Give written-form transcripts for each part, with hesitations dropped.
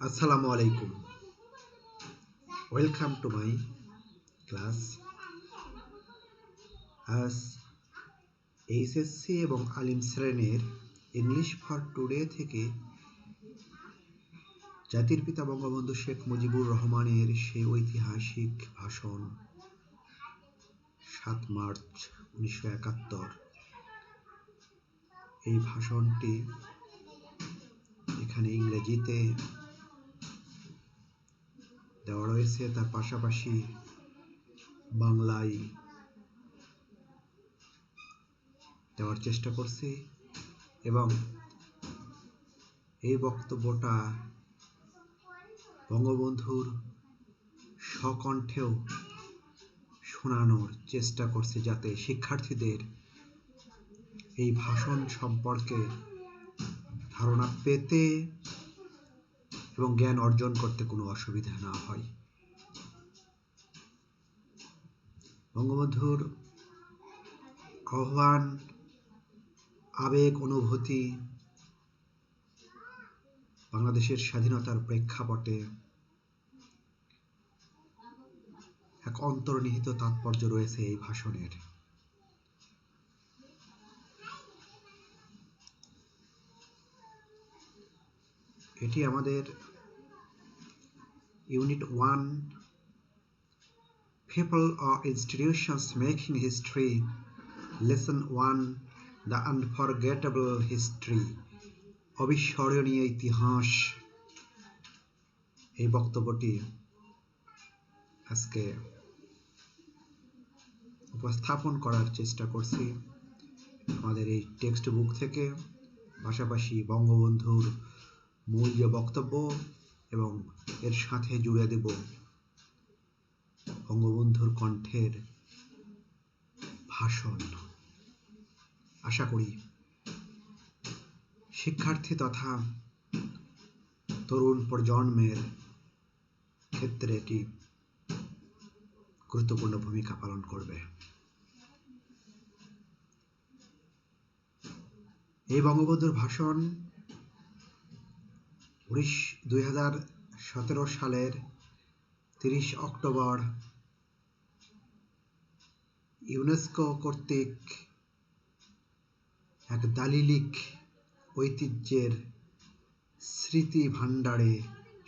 Assalamu alaikum. Welcome to my class. আজ HSC এবং ALIM শ্রেণীর ইংলিশ ফর টুডে থেকে জাতির পিতা বঙ্গবন্ধু শেখ মুজিবুর রহমানের সেই ঐতিহাসিক ভাষণ ৭ মার্চ ১৯৭১। এই ভাষণটি এখানে ইংরেজিতে দেওয়া রয়েছে, তার পাশাপাশি বাংলায় দেওয়ার চেষ্টা করছি এবং এই বক্তব্যটা বঙ্গবন্ধুর স্বকণ্ঠেও শোনানোর চেষ্টা করছি, যাতে শিক্ষার্থীদের এই ভাষণ সম্পর্কে ধারণা পেতে এবং জ্ঞান অর্জন করতে কোনো অসুবিধা না হয়। বঙ্গবন্ধুর আহ্বান, আবেগ, অনুভূতি বাংলাদেশের স্বাধীনতার প্রেক্ষাপটে এক অন্তর্নিহিত তাৎপর্য রয়েছে এই ভাষণের। এটি আমাদের unit 1 People or Institutions Making History, Lesson 1 The Unforgettable History, অবিস্মরণীয় ইতিহাস। এই বক্তব্যটি আজকে উপস্থাপন করার চেষ্টা করছি আমাদের এই টেক্সট বুক থেকে, পাশাপাশি বঙ্গবন্ধুর মূল যে বক্তব্য এবং এর সাথে জুড়ে দেব বঙ্গবন্ধুর কণ্ঠের ভাষণ। আশা করি শিক্ষার্থী তথা তরুণ প্রজন্মের ক্ষেত্রে এটি গুরুত্বপূর্ণ ভূমিকা পালন করবে। এই বঙ্গবন্ধুর ভাষণ 2017 সালের 30 অক্টোবর ইউনেস্কো কর্তৃক এক দালিলিক ঐতিহ্যের স্মৃতি ভাণ্ডারে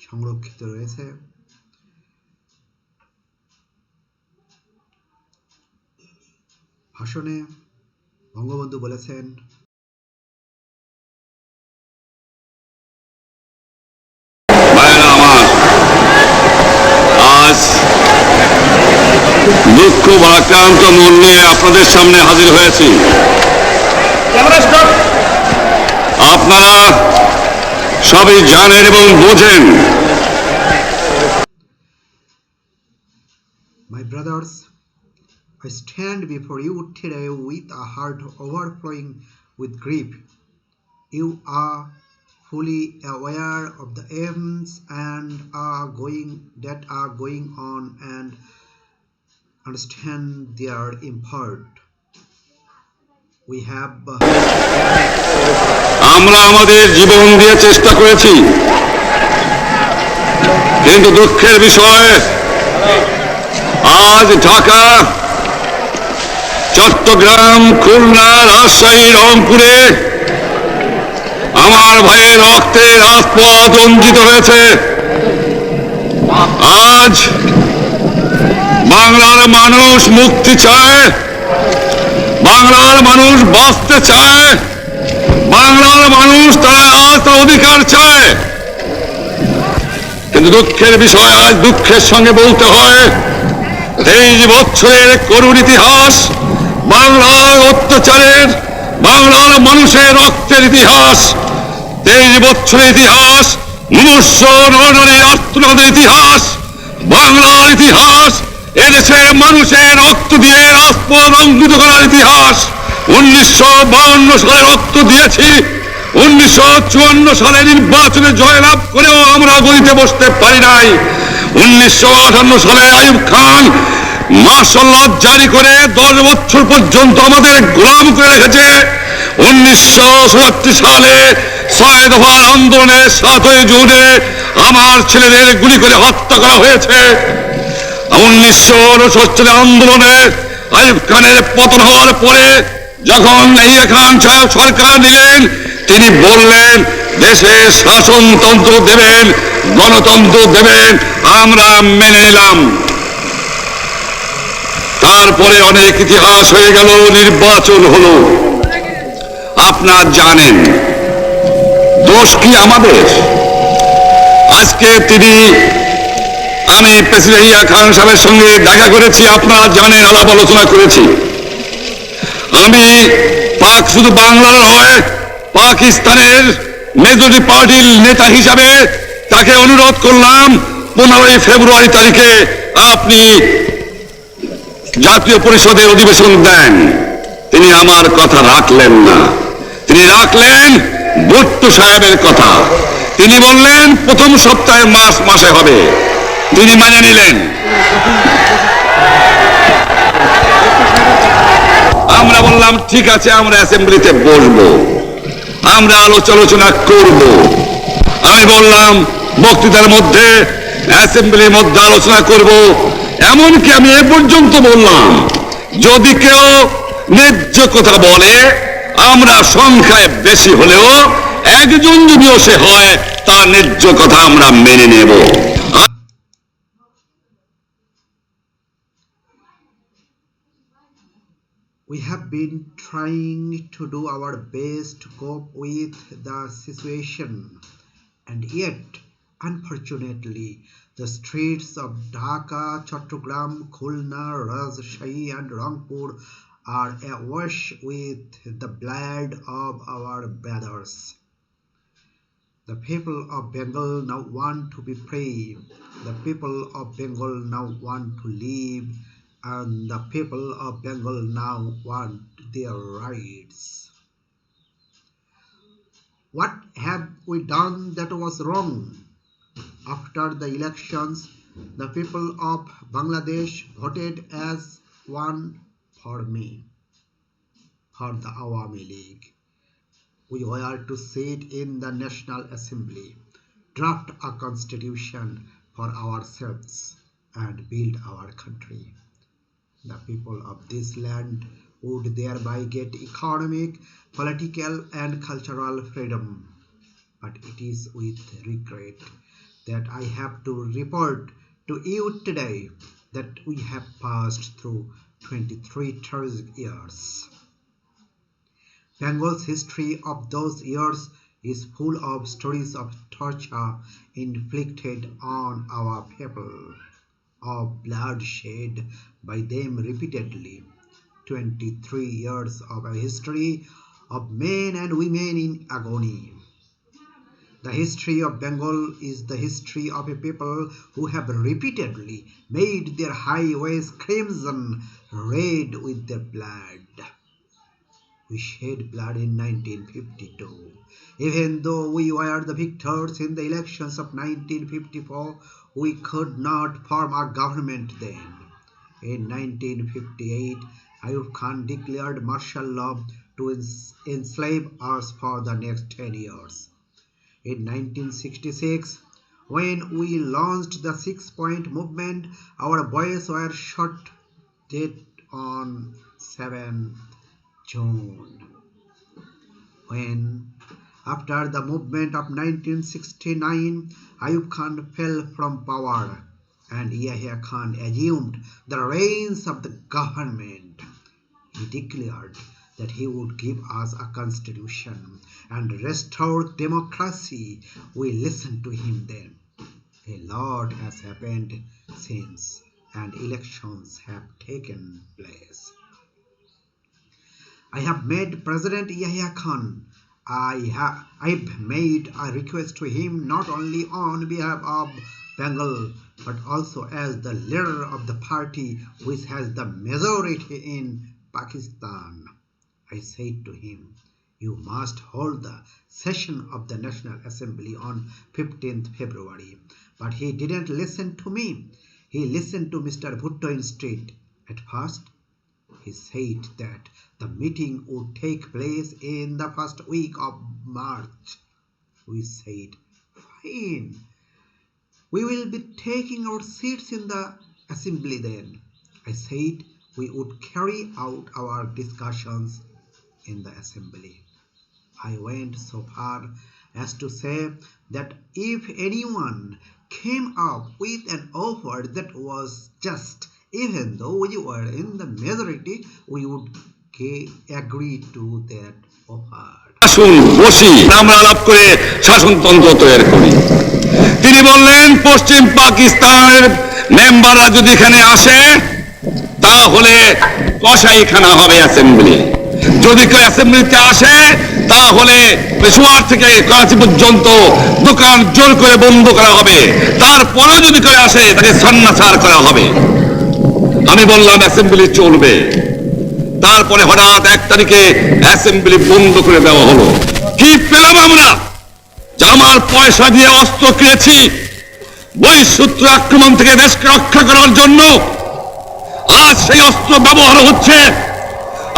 সংরক্ষিত রয়েছে। ভাষণে বঙ্গবন্ধু বলেছেন, দুঃখ ভারাক্রান্ত মন নিয়ে আপনাদের সামনে হাজির হয়েছি। আপনারা সবই জানেন এবং বোঝেন। My brothers, I stand before you today with a heart overflowing with grief. You are fully aware of the events that are going on and understand their import. আমরা আমাদের জীবন দিয়ে চেষ্টা করেছি, কিন্তু দুঃখের বিষয় আজ ঢাকা, চট্টগ্রাম, খুলনা, রাজশাহী, রংপুরে আমার ভাইয়ের রক্তে রাজপথ রঞ্জিত হয়েছে। আজ বাংলার মানুষ মুক্তি চায়, বাংলার মানুষ বাঁচতে চায়, বাংলার মানুষ তারা আজ তার অধিকার চায়। কিন্তু দুঃখের বিষয়, আজ দুঃখের সঙ্গে বলতে হয় 23 বছরের করুণ ইতিহাস, বাংলার অত্যাচারের, বাংলার মানুষের রক্তের ইতিহাস, 23 বছরের ইতিহাস, মুমূর্ষ নরনারীর আর্তনাদের ইতিহাস, বাংলার ইতিহাস, এদেশের মানুষের রক্ত দিয়ে রাজপথ রঞ্জিত করার ইতিহাস। 1952 সালে রক্ত দিয়েছি, 1954 সালে নির্বাচনে জয়লাভ করেও আমরা গদিতে বসতে পারি নাই। 1958 সালে আইয়ুব খান মার্শাল ল জারি করে 10 বছর পর্যন্ত আমাদের গোলাম করে রেখেছে। 1967 সালে 6 দফার আন্দোলনে 7 জুনে আমার ছেলেদের গুলি করে হত্যা করা হয়েছে। 1969 আন্দোলনে আইয়ুব খানের পতন হওয়ার পরে যখন ইয়াহিয়া খান সাহেব সরকার নিলেন, তিনি বললেন দেশে শাসনতন্ত্র দেবেন, গণতন্ত্র দেবেন, আমরা মেনে নিলাম। তারপরে অনেক ইতিহাস হয়ে গেল, নির্বাচন হলো। আপনারা জানেন দোষ কি আমাদের? আজকে আমি প্রেসিডেন্ট ইয়াহিয়া খান সাহেবের সঙ্গে দেখা করেছি, আপনারা জানেন, আলাপ আলোচনা করেছি। আমি শুধু বাংলার নয়, পাকিস্তানের মেজরিটি পার্টির নেতা হিসাবে তাকে অনুরোধ করলাম 15 ফেব্রুয়ারি তারিখে আপনি জাতীয় পরিষদের অধিবেশন দেন। তিনি আমার কথা রাখলেন না, তিনি রাখলেন ভুট্টো সাহেবের কথা। তিনি বললেন প্রথম সপ্তাহে মাসে হবে, তিনি মেনে নিলেন। আমরা বললাম ঠিক আছে, আমরা অ্যাসেম্বলিতে বসবো, আমরা আলোচনা করব। আমি বললাম বক্তৃতার মধ্যে অ্যাসেম্বলির মধ্যে আলোচনা করব। এমনকি আমি এ পর্যন্ত বললাম যদি কেউ ন্যায্য কথা বলে, আমরা সংখ্যায় বেশি হলেও একজন যদিও সে হয়, তার ন্যায্য কথা আমরা মেনে নেব। We have been trying to do our best to cope with the situation, and yet, unfortunately, the streets of Dhaka, Chattogram, Khulna, Rajshahi, and Rangpur are awash with the blood of our brothers. The people of Bengal now want to be free. The people of Bengal now want to live, and the people of Bengal now want their rights. What have we done that was wrong? After the elections, the people of Bangladesh voted as one for me, for the Awami League. We were to sit in the National Assembly, draft a constitution for ourselves, and build our country. The people of this land would thereby get economic, political, and cultural freedom. But it is with regret that I have to report to you today that we have passed through 23 tragic years. Bengal's history of those years is full of stories of torture inflicted on our people, of bloodshed by them repeatedly. 23 years of a history of men and women in agony. The history of Bengal is the history of a people who have repeatedly made their highways crimson red with their blood. We shed blood in 1952. Even though we were the victors in the elections of 1954, we could not form a government then. In 1958, Ayub Khan declared martial law to enslave us for the next 10 years. In 1966, when we launched the 6-point movement, our boys were shot dead on 7th June. When, after the movement of 1969, Ayub Khan fell from power and Yahya Khan assumed the reins of the government, he declared that he would give us a constitution and restore democracy. We listened to him then. A lot has happened since, and elections have taken place. I have made President Yahya Khan. I've made a request to him not only on behalf of Bengal but also as the leader of the party which has the majority in Pakistan. I said to him, you must hold the session of the National Assembly on 15th February. But he didn't listen to me. He listened to Mr. Bhutto instead. At first, he said that the meeting would take place in the first week of March. We said, fine. We will be taking our seats in the assembly then. I said we would carry out our discussions in the assembly. I went so far as to say that if anyone came up with an offer that was just, even though we were in the majority, we would agree to that offer. আসুন বসি আমরা আলাপ করে শাসনতন্ত্র তৈরি করি। তিনি বললেন পশ্চিম পাকিস্তানের মেম্বাররা যদি এখানে আসে তাহলে কসাইখানা হবে অ্যাসেম্বলি, যদি কেউ অ্যাসেম্বলিতে আসে তাহলে পেশোয়ার থেকে করাচি পর্যন্ত দোকান জোর করে বন্ধ করা হবে, তারপরেও যদি কেউ আসে তাকে সন্ন্যাসার করা হবে। আমি বললাম অ্যাসেম্বলি চলবে। তারপরে হঠাৎ 1 তারিখে অ্যাসেম্বলি বন্ধ করে দেওয়া হলো। কি পেলাম আমরা? যে আমার পয়সা দিয়ে অস্ত্র কিনেছি বহিঃশত্রু আক্রমণ থেকে দেশকে রক্ষা করার জন্য, আজ সেই অস্ত্র ব্যবহার হচ্ছে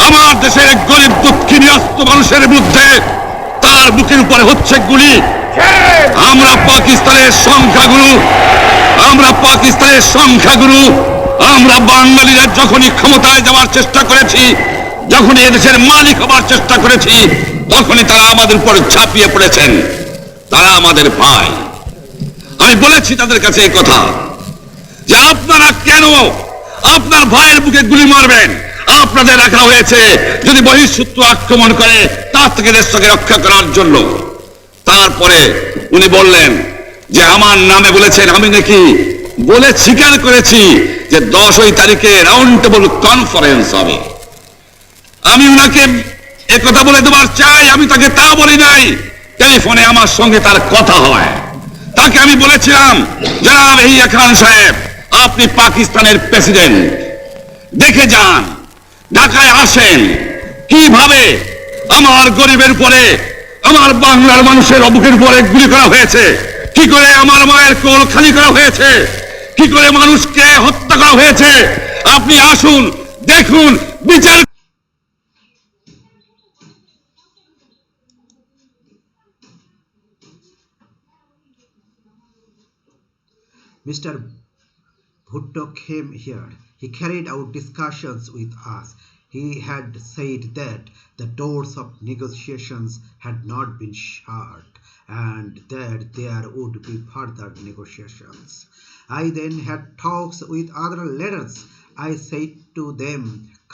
আমার দেশের গরিব দুঃখী নিরস্ত্র মানুষের বিরুদ্ধে, তার বুকের উপরে হচ্ছে গুলি। আমরা পাকিস্তানের সংখ্যাগুরু, আমরা বাঙালিরা যখনই ক্ষমতায় যাওয়ার চেষ্টা করেছি, যখনই এদেশের মালিক হবার চেষ্টা করেছি, তখনই তারা আমাদের উপর ঝাঁপিয়ে পড়েছেন। তারা আমাদের ভাই। আমি বলেছি তাদের কাছে এই কথা যে আপনারা কেন আপনার ভাইয়ের বুকে গুলি মারবেন? আপনাদের রাখা হয়েছে যদি বহিঃশত্রু আক্রমণ করে তার থেকে দেশকে রক্ষা করার জন্য। তারপরে উনি বললেন যে আমার নামে বলেছেন, আমি নাকি বলে স্বীকার করেছি যে 10 তারিখে রাউন্ড টেবল কনফারেন্স হবে। আমি উনাকে একথা বলে দেবার চাই, আমি তাকে তা বলি নাই। টেলিফোনে আমার সঙ্গে তার কথা হয়। তাকে আমি বলেছিলাম, জনাব ইয়াহিয়া খান সাহেব, আপনি পাকিস্তানের প্রেসিডেন্ট, দেখে যান, ঢাকায় আসেন কিভাবে আমার গরিবের উপরে, আমার বাংলার মানুষের বুকের উপরে গুলি করা হয়েছে, কি করে আমার মায়ের কোল খালি করা হয়েছে, কি করে মানুষকে হত্যা করা হয়েছে। আপনি আসুন, দেখুন, বিচার। Mr. Bhutto came here. He carried out discussions with us. He had said that the doors of negotiations had not been shut and that there would be further negotiations. I then had talks with other leaders. I said to them,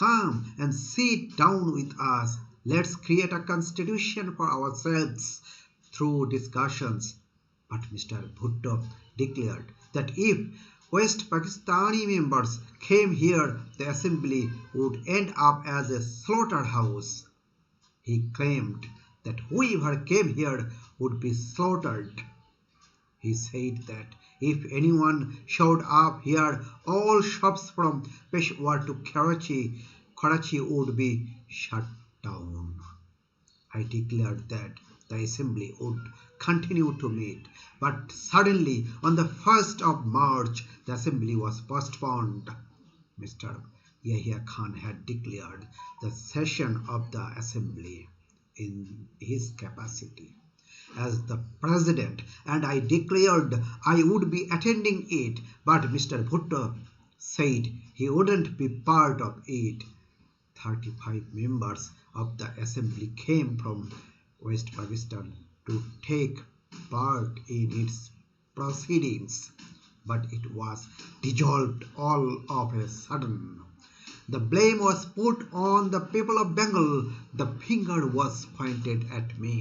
come and sit down with us. Let's create a constitution for ourselves through discussions. But Mr. Bhutto declared that if West Pakistani members came here, the assembly would end up as a slaughterhouse. He claimed that whoever came here would be slaughtered. He said that if anyone showed up here, all shops from Peshawar to Karachi would be shut down. I declared that the assembly would continue to meet, but suddenly on the 1st of March, the assembly was postponed. Mr. Yahya Khan had declared the session of the assembly in his capacity as the president, and I declared I would be attending it, but Mr. Bhutto said he wouldn't be part of it. 35 members of the assembly came from West Pakistan to take part in its proceedings, but it was dissolved all of a sudden. The blame was put on the people of Bengal. The finger was pointed at me.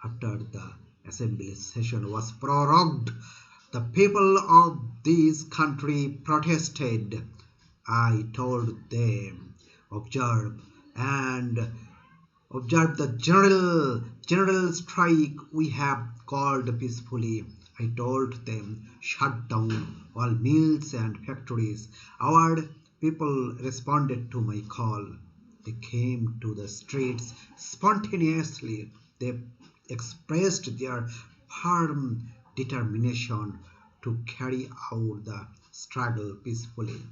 After the assembly session was prorogued, the people of this country protested. I told them, observe the general strike we have called peacefully. I told them, shut down all mills and factories. Our people responded to my call. They came to the streets spontaneously. They expressed their firm determination to carry out the struggle peacefully.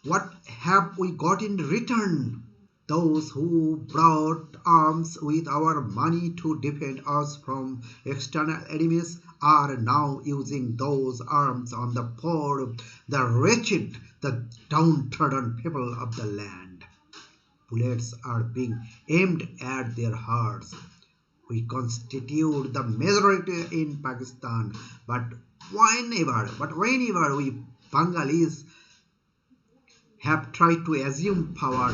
What have we got in return? Those who brought arms with our money to defend us from external enemies are now using those arms on the poor, the wretched, the downtrodden people of the land. Bullets are being aimed at their hearts. We constitute the majority in Pakistan, but whenever we Bengalis have tried to assume power,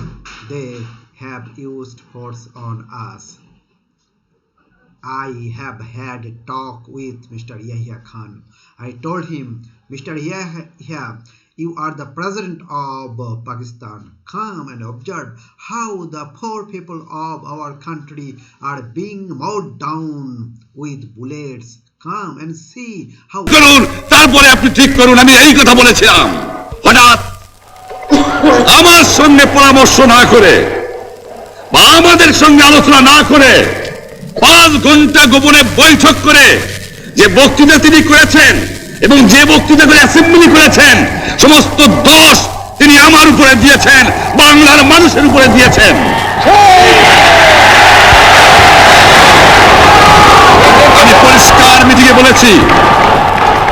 they have used force on us. I have had a talk with Mr. Yahya Khan. I told him, Mr. Yahya, you are the president of Pakistan. Come and observe how the poor people of our country are being mowed down with bullets. Come and see how. করুন, তারপরে আপনি ঠিক করুন। আমি এই কথা বলেছিলাম। হঠাৎ আমার সঙ্গে পরামর্শ না করে বা আমাদের সঙ্গে আলোচনা না করে 5 ঘন্টা গোপনে বৈঠক করে যে বক্তৃতা তিনি করেছেন এবং যে বক্তৃতা করে অ্যাসেম্বলি করেছেন, সমস্ত দোষ তিনি আমার উপরে দিয়েছেন, বাংলার মানুষের উপরে দিয়েছেন। আমি পরিষ্কার মিটিংয়ে বলেছি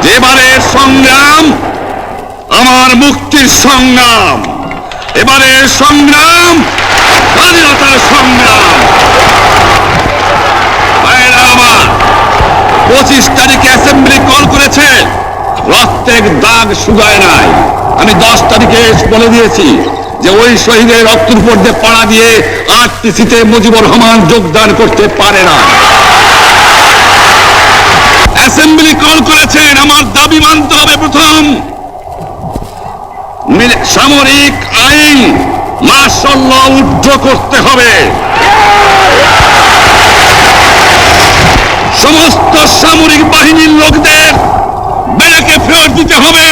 যে এবারের সংগ্রাম আমার মুক্তির সংগ্রাম, এবারের সংগ্রাম স্বাধীনতার সংগ্রাম। আমার 25 তারিখে অ্যাসেম্বলি কল করেছে, রক্তের দাগ শুকায় নাই। আমি 10 তারিখে বলে দিয়েছি যে ওই শহীদের রক্তের উপর দিয়ে পাড়া দিয়ে আরটিসিতে মুজিবুর রহমান যোগদান করতে পারে না। অ্যাসেম্বলি কল করেছেন, আমার দাবি মানতে হবে। প্রথম সামরিক আইন মার্শাল ল উড্র করতে হবে, সমস্ত সামরিক বাহিনীর লোকদের ব্যারাকে ফেরত দিতে হবে,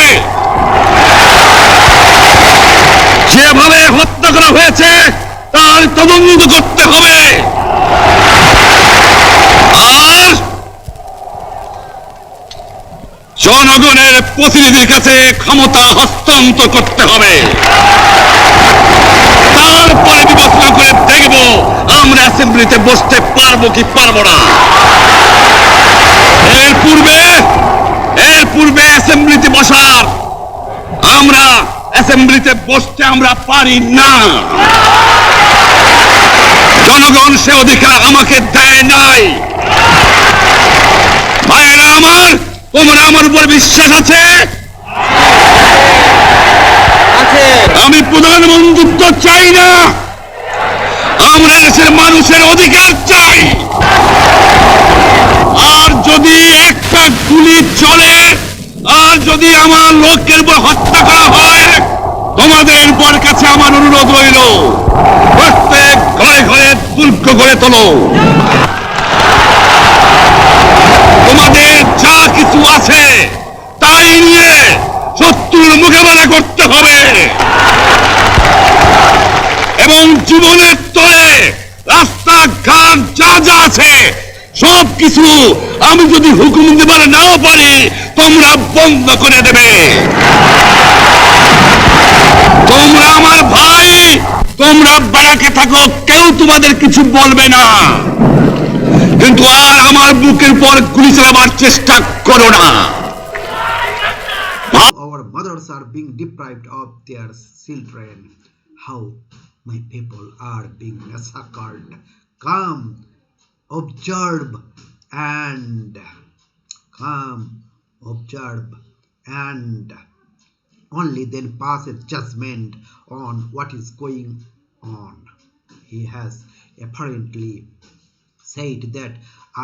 যেভাবে হত্যা করা হয়েছে তার তদন্ত করতে হবে, আর জনগণের প্রতিনিধির কাছে ক্ষমতা হস্তান্তর করতে হবে। তারপরে বিবেচনা করে দেখব আমরা অ্যাসেম্বলিতে বসতে পারবো কি পারবো না। এর পূর্বে অ্যাসেম্বলিতে বসার অ্যাসেম্বলিতে বসতে আমরা পারি না। জনগণ সে অধিকার আমাকে দেয় নাই। ভাইয়েরা আমার, তোমরা আমার উপর বিশ্বাস আছে? আমি প্রধানমন্ত্রিত্ব চাই না, আমরা দেশের মানুষের অধিকার চাই। আর যদি একটা গুলি চলে, আর যদি আমার লোকের উপর হত্যা করা হয়, তোমাদের উপর কাছে আমার অনুরোধ রইল, প্রত্যেক ঘরে ঘরে দুর্গ গড়ে তোলো। তোমাদের যা কিছু আছে তাই নিয়ে শত্রুর মোকাবেলা করতে হবে এবং জীবনের তরে রাস্তাঘাট যা যা আছে সবকিছু আমি যদি হুকুম দিবার নাও পারি তোমরা বন্ধ করে দেবে। তোমরা আমার ভাই, তোমরা ব্যারাকে থাকো, কেউ তোমাদের কিছু বলবে না, কিন্তু আর আমার বুকের পর গুলি চালাবার চেষ্টা করো না। Our mothers are being deprived of their children. How my people are being massacred. Come, observe and only then pass a judgment on what is going on. He has apparently said that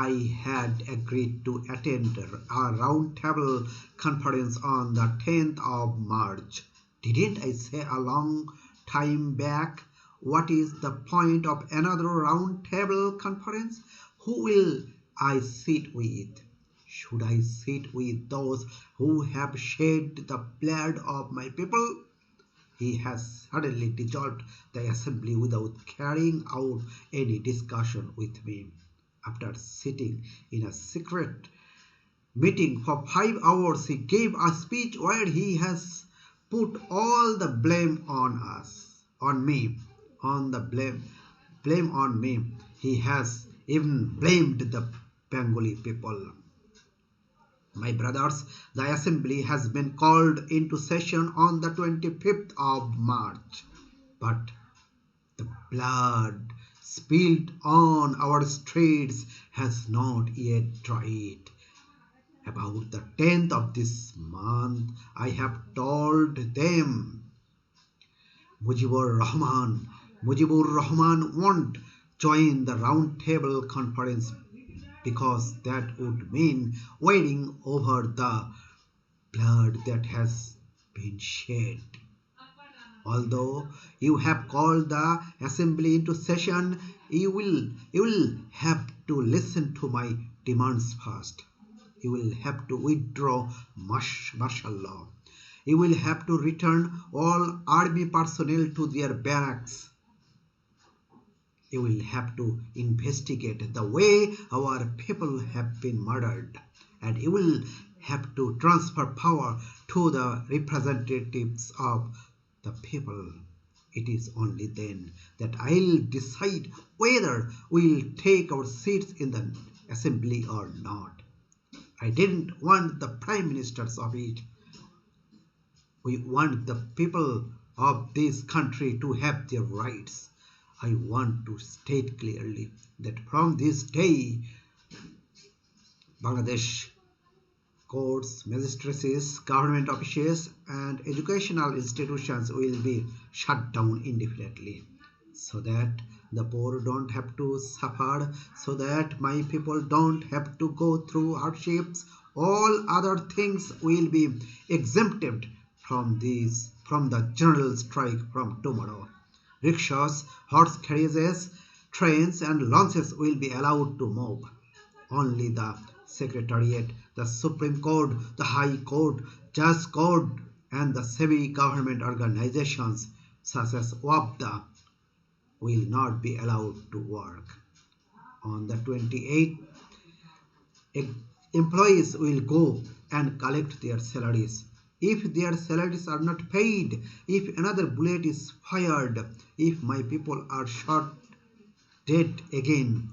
I had agreed to attend a roundtable conference on the 10th of March. Didn't I say a long time back? What is the point of another roundtable conference? Who will I sit with? Should I sit with those who have shed the blood of my people? He has suddenly dissolved the assembly without carrying out any discussion with me. After sitting in a secret meeting for 5 hours, he gave a speech where he has put all the blame on me, on the blame on me. He has even blamed the Bengali people. My brothers, the assembly has been called into session on the 25th of March, but the blood spilled on our streets has not yet dried. About the 10th of this month, I have told them Mujibur Rahman won't join the round table conference because that would mean wading over the blood that has been shed. Although you have called the assembly into session, you will have to listen to my demands first. You will have to withdraw martial law. You will have to return all army personnel to their barracks. You will have to investigate the way our people have been murdered, and you will have to transfer power to the representatives of the people. It is only then that I'll decide whether we'll take our seats in the assembly or not. I didn't want the prime ministers of it. We want the people of this country to have their rights. I want to state clearly that from this day, Bangladesh courts, magistracies, government offices, and educational institutions will be shut down indefinitely, so that the poor don't have to suffer, so that my people don't have to go through hardships. All other things will be exempted from the general strike from tomorrow. Rickshaws, horse carriages, trains, and launches will be allowed to move. Only the Secretariat, the Supreme Court, the High Court, Judge Court, and the semi-government organizations such as WAPDA will not be allowed to work. On the 28th, employees will go and collect their salaries. If their salaries are not paid, if another bullet is fired, if my people are shot dead again,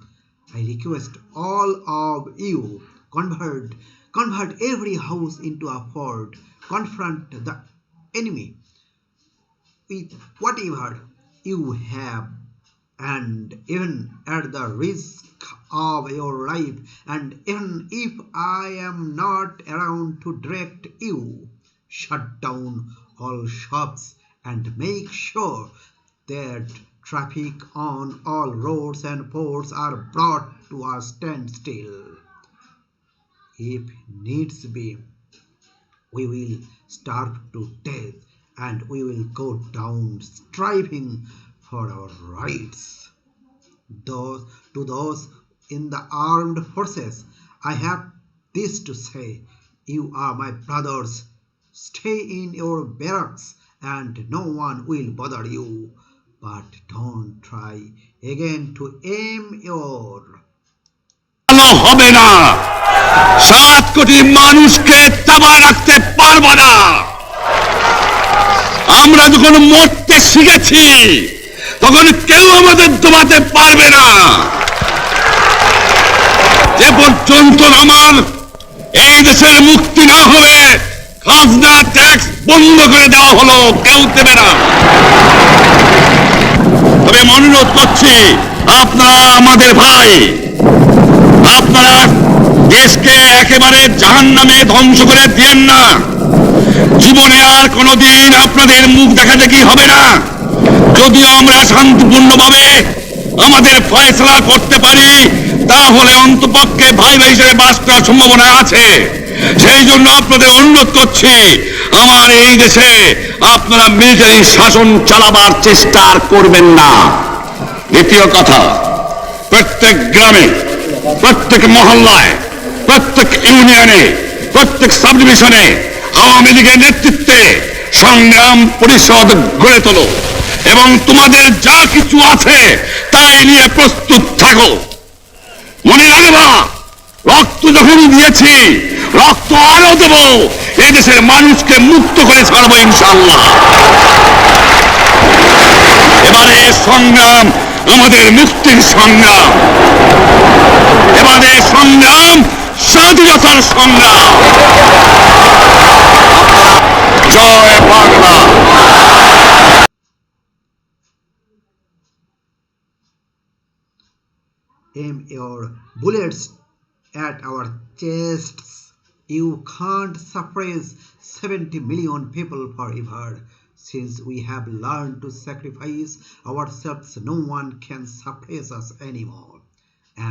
I request all of you convert every house into a fort, confront the enemy with whatever you have, and even at the risk of your life, and even if I am not around to direct you, shut down all shops and make sure that traffic on all roads and ports are brought to a standstill. If needs be, we will starve to death, and we will go down striving for our rights. To those in the armed forces, I have this to say: you are my brothers. Stay in your barracks and no one will bother you. But don't try again to aim your ভালো হবে না। 7 কোটি মানুষকে তাবায় রাখতে পারবো না। আমরা যখন মরতে শিখেছি তখন কেউ আমাদের দমাতে পারবে না। যে পর্যন্ত আমার এই দেশের মুক্তি না হবে, খাজনা ট্যাক্স বন্ধ করে দেওয়া হলো, কেউ দেবে না। তবে আমি অনুরোধ করছি, আপনারা আমাদের ভাই, আপনারা দেশকে একেবারে জাহান্নামে ধ্বংস করে দিয়েন না। জীবনে আর কোনোদিন আপনাদের মুখ দেখাদেখি হবে না। যদিও আমরা শান্তিপূর্ণভাবে আমাদের ফয়সালা করতে পারি, তাহলে অন্তপক্ষে ভাই ভাই হিসেবে বাস করার সম্ভাবনা আছে। সেই জন্য আপনাদের অনুরোধ করছি, আমার এই দেশে আপনারা মিলিটারি শাসন চালাবার চেষ্টা করবেন না। দ্বিতীয় কথা, প্রত্যেক গ্রামে, প্রত্যেক মহল্লায়, প্রত্যেক ইউনিয়নে, প্রত্যেক সাব ডিভিশনে আওয়ামী লীগের নেতৃত্বে সংগ্রাম পরিষদ গড়ে তোলো এবং তোমাদের যা কিছু আছে তাই নিয়ে প্রস্তুত থাকো। মনে রাখবা, রক্ত যখন দিয়েছি, রক্ত আরো দেব। এই দেশের মানুষকে মুক্ত করে ছাড়বো ইনশাআল্লাহ। এবারের সংগ্রাম আমাদের মুক্তির সংগ্রাম, এবারের সংগ্রাম স্বাধীনতার সংগ্রাম। জয় Bangla. Aim your bullets at our chests. You can't suppress 70 million people forever. Since we have learned to sacrifice ourselves, no one can suppress us anymore.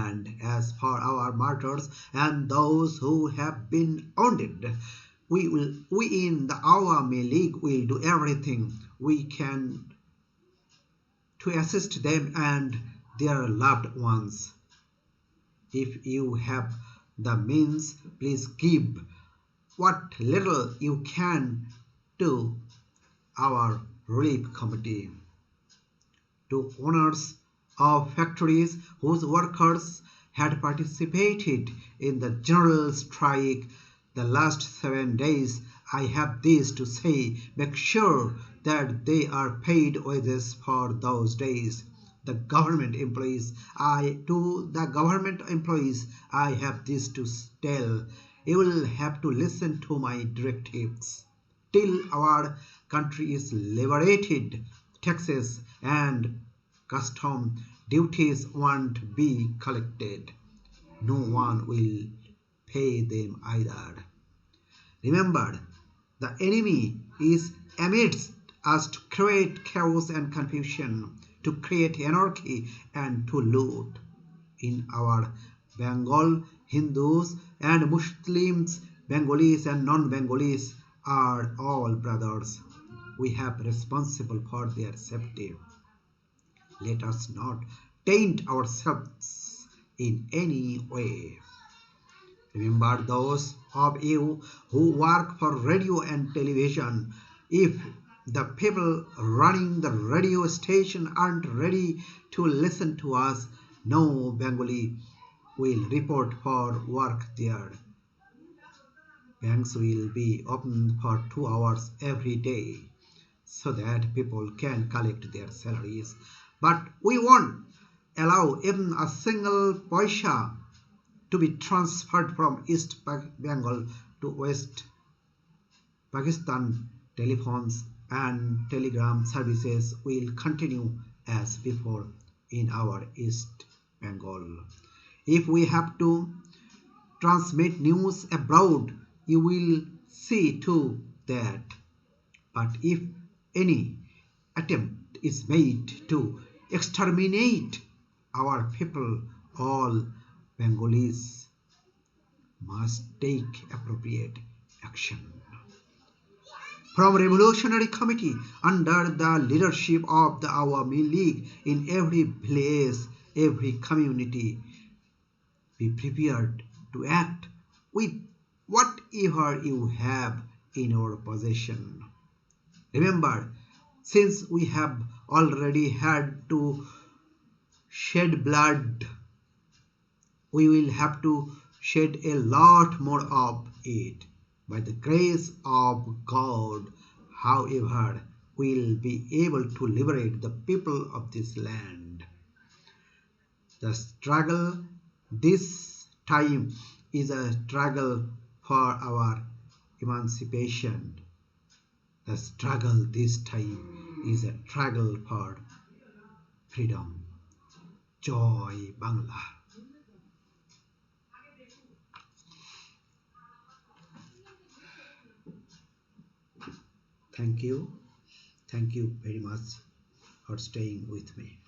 And as for our martyrs and those who have been wounded, we in the Awami League will do everything we can to assist them and their loved ones. If you have the means, please give what little you can to our relief committee. To owners of factories whose workers had participated in the general strike the last 7 days, I have this to say: make sure that they are paid wages for those days. To the government employees, I have this to tell: you will have to listen to my directives. Till our country is liberated, taxes and custom duties won't be collected. No one will pay them either. Remember, the enemy is amidst us to create chaos and confusion, to create anarchy and to loot. In our Bengal, Hindus and Muslims, Bengalis and non-Bengalis are all brothers. We have responsible for their safety. Let us not taint ourselves in any way. Remember those of you who work for radio and television. If the people running the radio station aren't ready to listen to us, no Bengali will report for work there. Banks will be open for 2 hours every day so that people can collect their salaries. But we won't allow even a single paisa to be transferred from East Bengal to West Pakistan. Telephones and telegram services will continue as before in our East Bengal. If we have to transmit news abroad, you will see to that. But if any attempt is made to exterminate our people, all Bengalis must take appropriate action. From Revolutionary Committee under the leadership of the Awami League, in every village, every community, be prepared to act with whatever you have in your possession. Remember, since we have already had to shed blood, we will have to shed a lot more of it. By the grace of God, however, we will be able to liberate the people of this land. The struggle this time is a struggle for our emancipation. The struggle this time is a struggle for freedom. Joy Bangla. Thank you very much for staying with me.